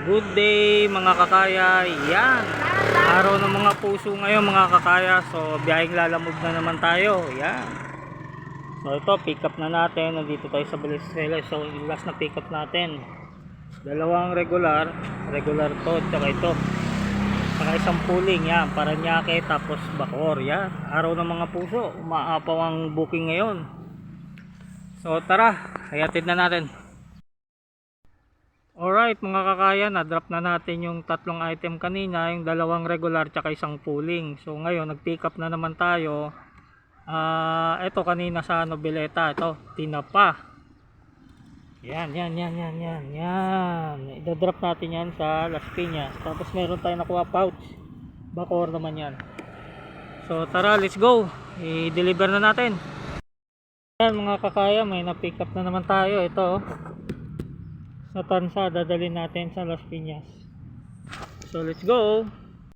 Good day mga kakaya. Yan, araw ng mga puso ngayon mga kakaya. So biyaheng lalamog na naman tayo. Yan. So ito, pick up na natin. Nandito tayo sa Valenzuela. So yung last na pick up natin, dalawang regular to, tsaka ito, saka isang pooling. Yan, Paranaque tapos Bacoor. Yan, araw ng mga puso. Umaapaw ang booking ngayon. So tara, hayatid na natin. Alright mga kakaya, na-drop na natin yung tatlong item kanina, yung dalawang regular tsaka isang pooling. So ngayon nag-pick up na naman tayo. Ito kanina sa Noveleta, ito tinapa. Yan. I-drop natin yan sa Las Piñas. Tapos meron tayong nakuha pouch. Bacoor naman yan. So tara, let's go. I-deliver na natin. Yan mga kakaya, may na-pick up na naman tayo. Ito sa Tansa, dadalhin natin sa Las Piñas. So let's go.